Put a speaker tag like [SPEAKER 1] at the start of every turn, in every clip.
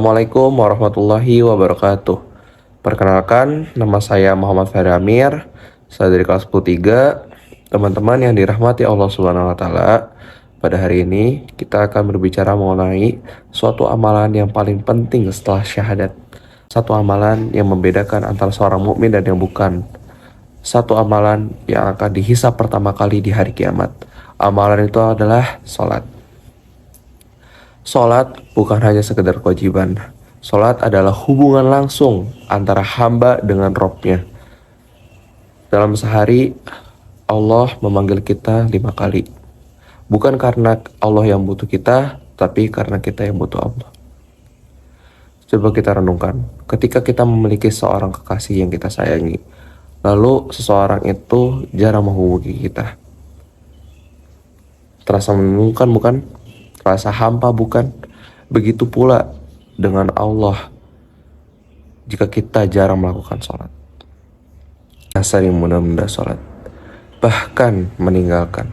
[SPEAKER 1] Assalamualaikum warahmatullahi wabarakatuh. Perkenalkan, nama saya Muhammad Ferry Amir. Saya dari kelas 13. Teman-teman yang dirahmati Allah Subhanahu wa taala, pada hari ini kita akan berbicara mengenai suatu amalan yang paling penting setelah syahadat. Satu amalan yang membedakan antara seorang mukmin dan yang bukan. Satu amalan yang akan dihisab pertama kali di hari kiamat. Amalan itu adalah salat. Salat bukan hanya sekedar kewajiban. Salat adalah hubungan langsung antara hamba dengan Robnya. Dalam sehari, Allah memanggil kita 5 kali. Bukan karena Allah yang butuh kita, tapi karena kita yang butuh Allah. Coba kita renungkan, ketika kita memiliki seorang kekasih yang kita sayangi, lalu seseorang itu jarang menghubungi kita. Terasa membingungkan bukan? Terasa hampa bukan? Begitu pula dengan Allah jika kita jarang melakukan sholat, sering menunda sholat, bahkan meninggalkan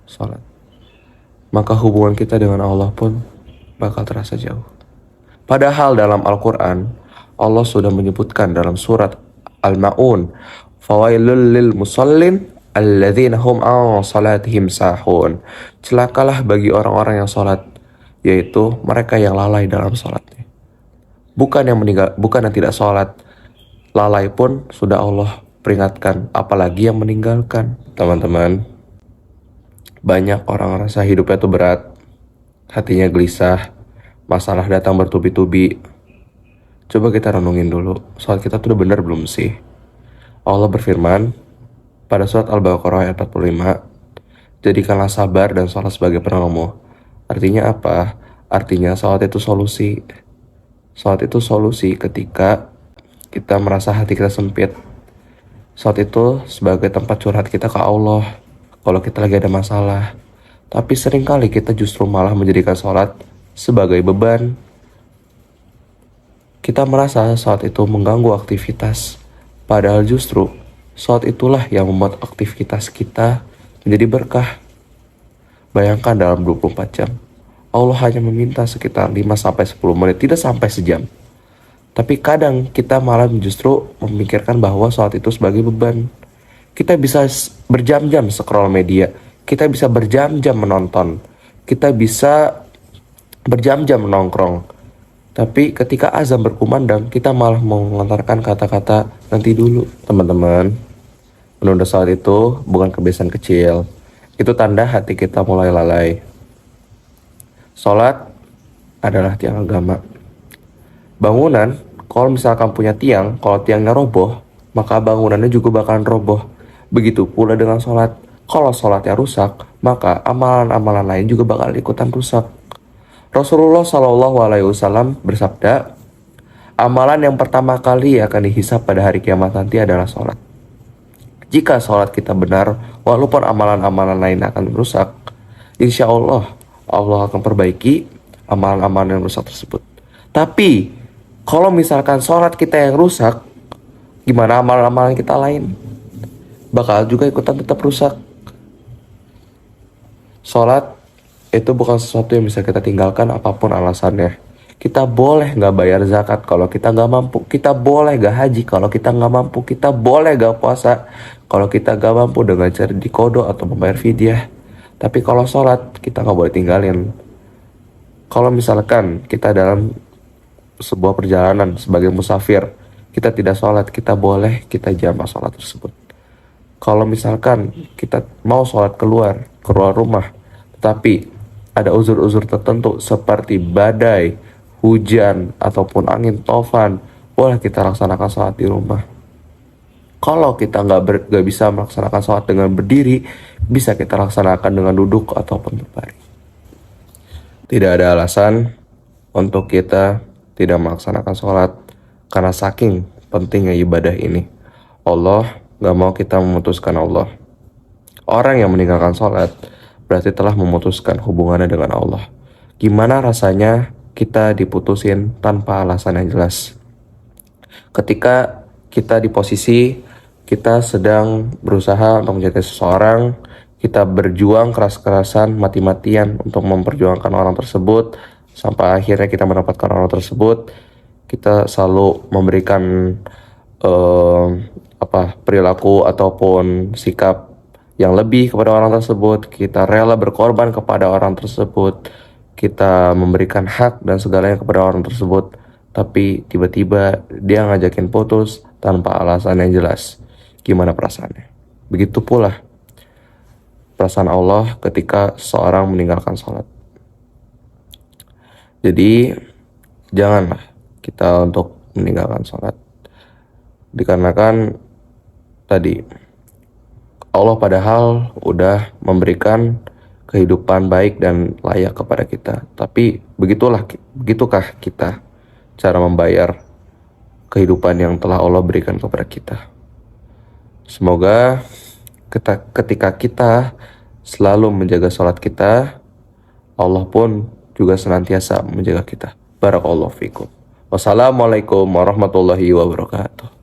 [SPEAKER 1] sholat, maka hubungan kita dengan Allah pun bakal terasa jauh. Padahal dalam Al-Quran Allah sudah menyebutkan dalam surat Al-Ma'un, fawailul lil musallin alladzina hum an salatihim sahun. Celakalah bagi orang-orang yang sholat, yaitu mereka yang lalai dalam sholatnya. Bukan yang tidak sholat. Lalai pun sudah Allah peringatkan, apalagi yang meninggalkan. Teman-teman, banyak orang rasa hidupnya itu berat, hatinya gelisah, masalah datang bertubi-tubi. Coba kita renungin dulu, sholat kita tuh udah benar belum sih? Allah berfirman pada surat Al-Baqarah ayat 45, jadikanlah sabar dan sholat sebagai penolongmu. Artinya apa? Artinya sholat itu solusi. Sholat itu solusi ketika kita merasa hati kita sempit. Sholat itu sebagai tempat curhat kita ke Allah kalau kita lagi ada masalah. Tapi seringkali kita justru malah menjadikan sholat sebagai beban. Kita merasa sholat itu mengganggu aktivitas, padahal justru sholat itulah yang membuat aktivitas kita menjadi berkah. Bayangkan dalam 24 jam Allah hanya meminta sekitar 5-10 menit, tidak sampai sejam. Tapi kadang kita malah justru memikirkan bahwa sholat itu sebagai beban. Kita bisa berjam-jam scroll media, kita bisa berjam-jam menonton, kita bisa berjam-jam nongkrong. Tapi ketika azan berkumandang, kita malah mengontarkan kata-kata nanti dulu. Teman-teman, menunda sholat itu bukan kebiasaan kecil. Itu tanda hati kita mulai lalai. Sholat adalah tiang agama. Bangunan, kalau misalkan punya tiang, kalau tiangnya roboh, maka bangunannya juga bakalan roboh. Begitu pula dengan sholat. Kalau sholatnya rusak, maka amalan-amalan lain juga bakal ikutan rusak. Rasulullah SAW bersabda, amalan yang pertama kali akan dihisab pada hari kiamat nanti adalah sholat. Jika sholat kita benar, walaupun amalan-amalan lain akan rusak, insya Allah akan perbaiki amalan-amalan yang rusak tersebut. Tapi kalau misalkan sholat kita yang rusak, gimana amalan-amalan kita lain? Bakal juga ikutan tetap rusak. Sholat itu bukan sesuatu yang bisa kita tinggalkan apapun alasannya. Kita boleh gak bayar zakat kalau kita gak mampu. Kita boleh gak haji kalau kita gak mampu. Kita boleh gak puasa kalau kita gak mampu dengan cara dikodok atau membayar fidyah. Tapi kalau sholat, kita gak boleh tinggalin. Kalau misalkan kita dalam sebuah perjalanan sebagai musafir, kita tidak sholat, kita boleh kita jamak sholat tersebut. Kalau misalkan kita mau sholat keluar rumah, tetapi ada uzur-uzur tertentu seperti badai, hujan, ataupun angin tofan, boleh kita laksanakan sholat di rumah. Kalau kita nggak bisa melaksanakan sholat dengan berdiri, bisa kita laksanakan dengan duduk ataupun berbaring. Tidak ada alasan untuk kita tidak melaksanakan sholat karena saking pentingnya ibadah ini. Allah nggak mau kita memutuskan Allah. Orang yang meninggalkan sholat berarti telah memutuskan hubungannya dengan Allah. Gimana rasanya kita diputusin tanpa alasan yang jelas? Ketika kita di posisi kita sedang berusaha untuk menjadi seseorang, kita berjuang keras-kerasan, mati-matian untuk memperjuangkan orang tersebut, sampai akhirnya kita mendapatkan orang tersebut, kita selalu memberikan perilaku ataupun sikap yang lebih kepada orang tersebut. Kita rela berkorban kepada orang tersebut, kita memberikan hak dan segalanya kepada orang tersebut, tapi tiba-tiba dia ngajakin putus tanpa alasan yang jelas. Gimana perasaannya? Begitu pula perasaan Allah ketika seorang meninggalkan sholat. Jadi janganlah kita untuk meninggalkan sholat, dikarenakan tadi Allah padahal udah memberikan kehidupan baik dan layak kepada kita. Tapi begitukah kita cara membayar kehidupan yang telah Allah berikan kepada kita? Semoga ketika kita selalu menjaga sholat kita, Allah pun juga senantiasa menjaga kita. Barakallahu fikum. Wassalamualaikum warahmatullahi wabarakatuh.